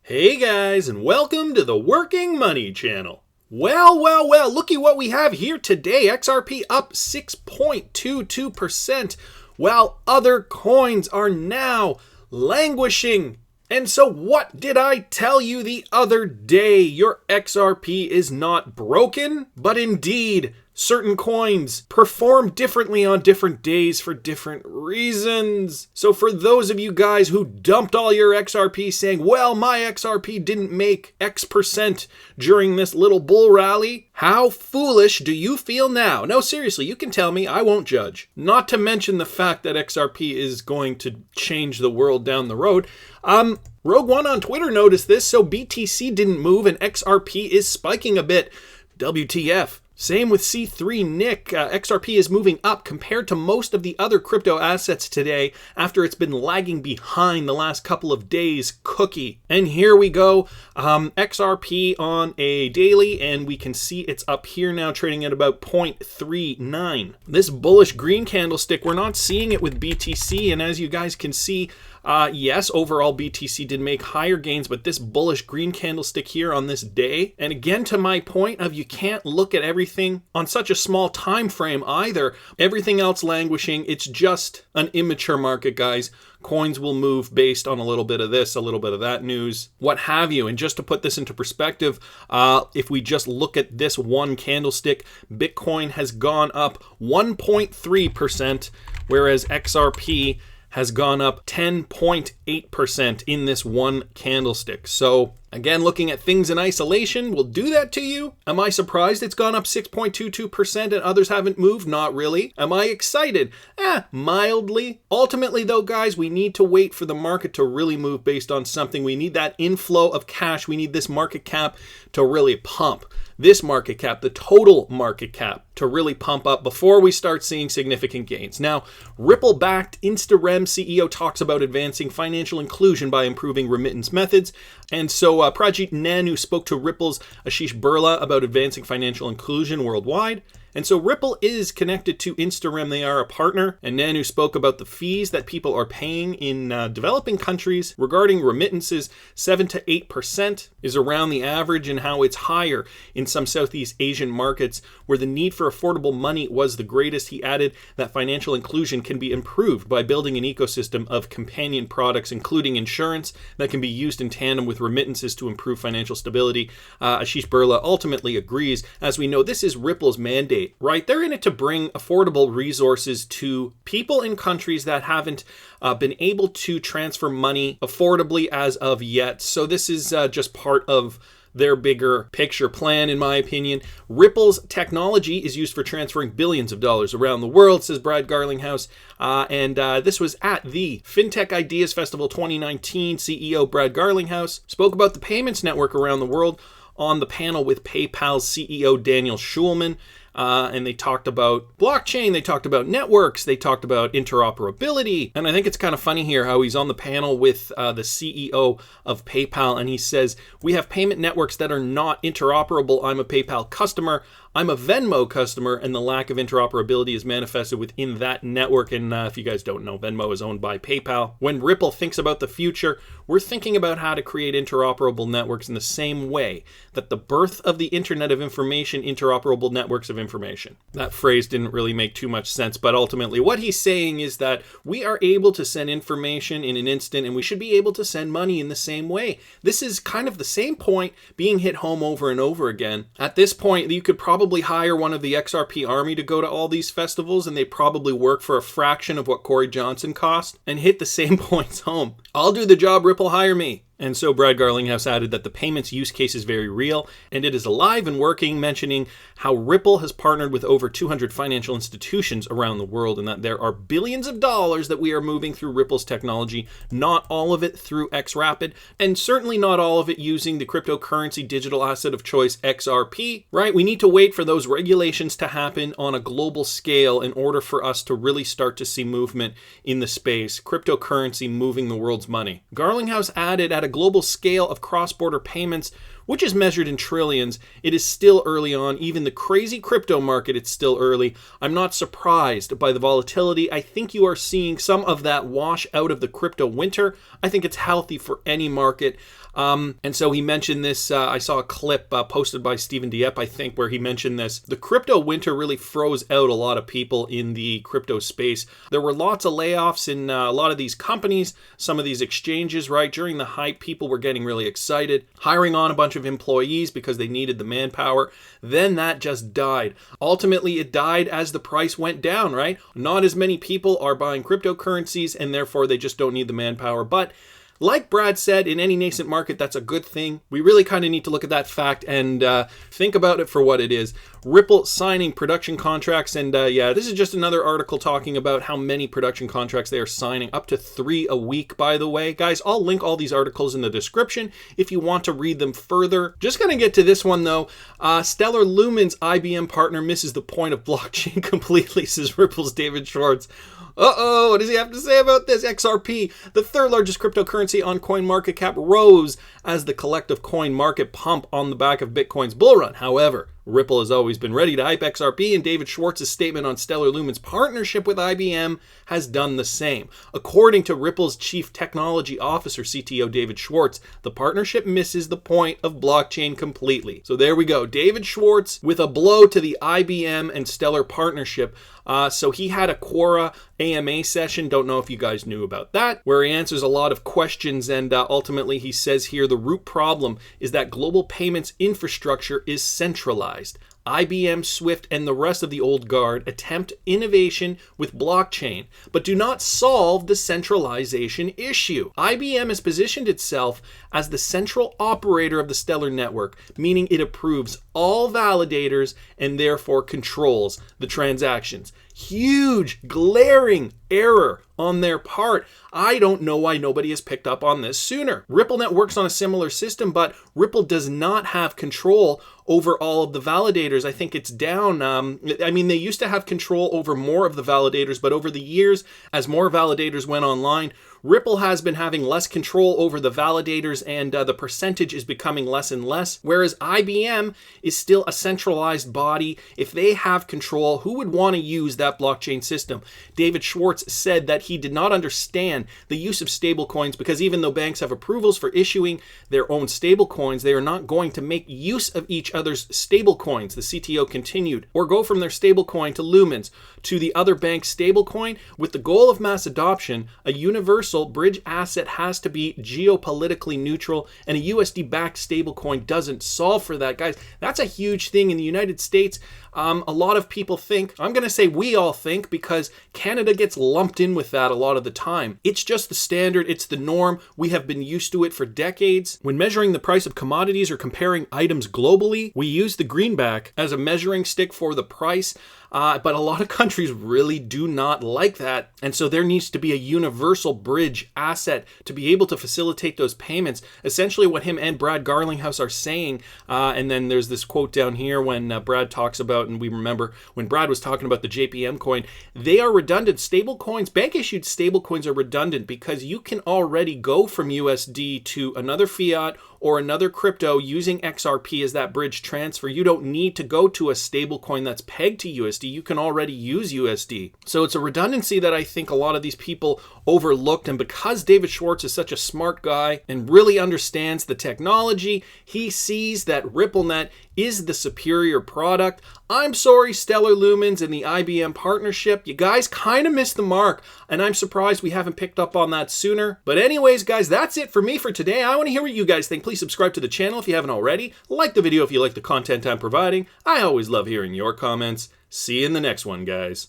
Hey guys, and welcome to the Working Money Channel. Well, looky what we have here today. XRP up 6.22%, while other coins are now languishing. And so what did I tell you the other day? Your XRP is not broken, but indeed, certain coins perform differently on different days for different reasons. So for those of you guys who dumped all your XRP saying, well, my XRP didn't make X% during this little bull rally, how foolish do you feel now? No, seriously, you can tell me, I won't judge. Not to mention the fact that XRP is going to change the world down the road. Rogue One on Twitter noticed this, so BTC didn't move and XRP is spiking a bit. WTF. Same with C3 Nick. XRP is moving up compared to most of the other crypto assets today after it's been lagging behind the last couple of days. Cookie. And here we go. XRP on a daily, and we can see it's up here now trading at about 0.39. This bullish green candlestick, we're not seeing it with BTC, and as you guys can see, yes, overall BTC did make higher gains, but this bullish green candlestick here on this day, and again to my point of you can't look at everything on such a small time frame either. Everything else languishing, it's just an immature market, guys. Coins will move based on a little bit of this, a little bit of that news, what have you. And just to put this into perspective, if we just look at this one candlestick, Bitcoin has gone up 1.3%, whereas XRP has gone up 10.8% in this one candlestick. So again, looking at things in isolation will do that to you. Am I surprised it's gone up 6.22% and others haven't moved? Not really. Am I excited? Mildly. Ultimately though, guys, we need to wait for the market to really move based on something. We need that inflow of cash. We need this market cap to really pump. This market cap, the total market cap, to really pump up before we start seeing significant gains. Now, Ripple-backed InstaReM CEO talks about advancing financial inclusion by improving remittance methods. And so Project Nano spoke to Ripple's Ashish Birla about advancing financial inclusion worldwide. And so Ripple is connected to InstaReM. They are a partner. And Nano spoke about the fees that people are paying in developing countries regarding remittances. 7 to 8% is around the average, and how it's higher in some Southeast Asian markets where the need for affordable money was the greatest. He added that financial inclusion can be improved by building an ecosystem of companion products, including insurance, that can be used in tandem with remittances to improve financial stability. Ashish Birla ultimately agrees. As we know, this is Ripple's mandate. Right? They're in it to bring affordable resources to people in countries that haven't been able to transfer money affordably as of yet. So this is just part of their bigger picture plan, in my opinion. Ripple's technology is used for transferring billions of dollars around the world, says Brad Garlinghouse. And this was at the FinTech Ideas Festival 2019. CEO Brad Garlinghouse spoke about the payments network around the world on the panel with PayPal's CEO Daniel Schulman. And they talked about blockchain, they talked about networks, they talked about interoperability. And I think it's kind of funny here how he's on the panel with the CEO of PayPal, and he says, we have payment networks that are not interoperable. I'm a PayPal customer. I'm a Venmo customer, and the lack of interoperability is manifested within that network. And if you guys don't know, Venmo is owned by PayPal. When Ripple thinks about the future, we're thinking about how to create interoperable networks in the same way that the birth of the Internet of Information, interoperable networks of information. That phrase didn't really make too much sense, but ultimately what he's saying is that we are able to send information in an instant, and we should be able to send money in the same way. This is kind of the same point being hit home over and over again. At this point, you could probably hire one of the XRP army to go to all these festivals, and they probably work for a fraction of what Corey Johnson cost and hit the same points home. I'll do the job, Ripple, hire me. And so Brad Garlinghouse added that the payments use case is very real and it is alive and working, mentioning how Ripple has partnered with over 200 financial institutions around the world and that there are billions of dollars that we are moving through Ripple's technology, not all of it through XRapid, and certainly not all of it using the cryptocurrency digital asset of choice XRP, right? We need to wait for those regulations to happen on a global scale in order for us to really start to see movement in the space, cryptocurrency moving the world's money. Garlinghouse added at a global scale of cross-border payments, which is measured in trillions. It is still early on. Even the crazy crypto market, it's still early. I'm not surprised by the volatility. I think you are seeing some of that wash out of the crypto winter. I think it's healthy for any market. And so he mentioned this. I saw a clip posted by Stephen Dieppe, I think, where he mentioned this. The crypto winter really froze out a lot of people in the crypto space. There were lots of layoffs in a lot of these companies, some of these exchanges, right? During the hype, people were getting really excited, hiring on a bunch of employees because they needed the manpower. Then that just died. Ultimately, it died as the price went down, right? Not as many people are buying cryptocurrencies, and therefore they just don't need the manpower. But like Brad said, in any nascent market, that's a good thing. We really kind of need to look at that fact and think about it for what it is. Ripple signing production contracts, and yeah, this is just another article talking about how many production contracts they are signing, up to 3 a week, by the way. Guys, I'll link all these articles in the description if you want to read them further. Just gonna get to this one though. Stellar Lumens IBM partner misses the point of blockchain completely, says Ripple's David Schwartz. Uh-oh, what does he have to say about this? XRP, the third largest cryptocurrency on CoinMarketCap, rose as the collective coin market pump on the back of Bitcoin's bull run. However, Ripple has always been ready to hype XRP, and David Schwartz's statement on Stellar Lumen's partnership with IBM has done the same. According to Ripple's Chief Technology Officer, CTO David Schwartz, the partnership misses the point of blockchain completely. So there we go. David Schwartz with a blow to the IBM and Stellar partnership. So he had a Quora AMA session, don't know if you guys knew about that, where he answers a lot of questions, and ultimately he says here the root problem is that global payments infrastructure is centralized. IBM, Swift, and the rest of the old guard attempt innovation with blockchain, but do not solve the centralization issue. IBM has positioned itself as the central operator of the Stellar network, meaning it approves all validators and therefore controls the transactions. Huge, glaring error on their part. I don't know why nobody has picked up on this sooner. RippleNet works on a similar system, but Ripple does not have control over all of the validators. I think it's down. I mean, they used to have control over more of the validators, but over the years, as more validators went online, Ripple has been having less control over the validators, and the percentage is becoming less and less, whereas IBM is still a centralized body. If they have control, who would want to use that blockchain system? David Schwartz said that he did not understand the use of stablecoins because even though banks have approvals for issuing their own stablecoins, they are not going to make use of each other's stablecoins, the CTO continued, or go from their stablecoin to Lumens to the other bank's stablecoin. With the goal of mass adoption, a universal bridge asset has to be geopolitically neutral, and a USD-backed stablecoin doesn't solve for that. Guys, that's a huge thing in the United States. A lot of people think, I'm going to say we all think, because Canada gets lumped in with that a lot of the time. It's just the standard, it's the norm. We have been used to it for decades. When measuring the price of commodities or comparing items globally, we use the greenback as a measuring stick for the price. But a lot of countries really do not like that. And so there needs to be a universal bridge asset to be able to facilitate those payments. Essentially what him and Brad Garlinghouse are saying, and then there's this quote down here when Brad talks about, and we remember when Brad was talking about the JPM coin, they are redundant. Stable coins, bank issued stable coins are redundant because you can already go from USD to another fiat or another crypto using XRP as that bridge transfer. You don't need to go to a stable coin that's pegged to USD. You can already use USD. So it's a redundancy that I think a lot of these people overlooked. And because David Schwartz is such a smart guy and really understands the technology, he sees that RippleNet is the superior product. I'm sorry, Stellar Lumens and the IBM partnership. You guys kind of missed the mark, and I'm surprised we haven't picked up on that sooner. But anyways, guys, that's it for me for today. I want to hear what you guys think. Please subscribe to the channel if you haven't already. Like the video if you like the content I'm providing. I always love hearing your comments. See you in the next one, guys.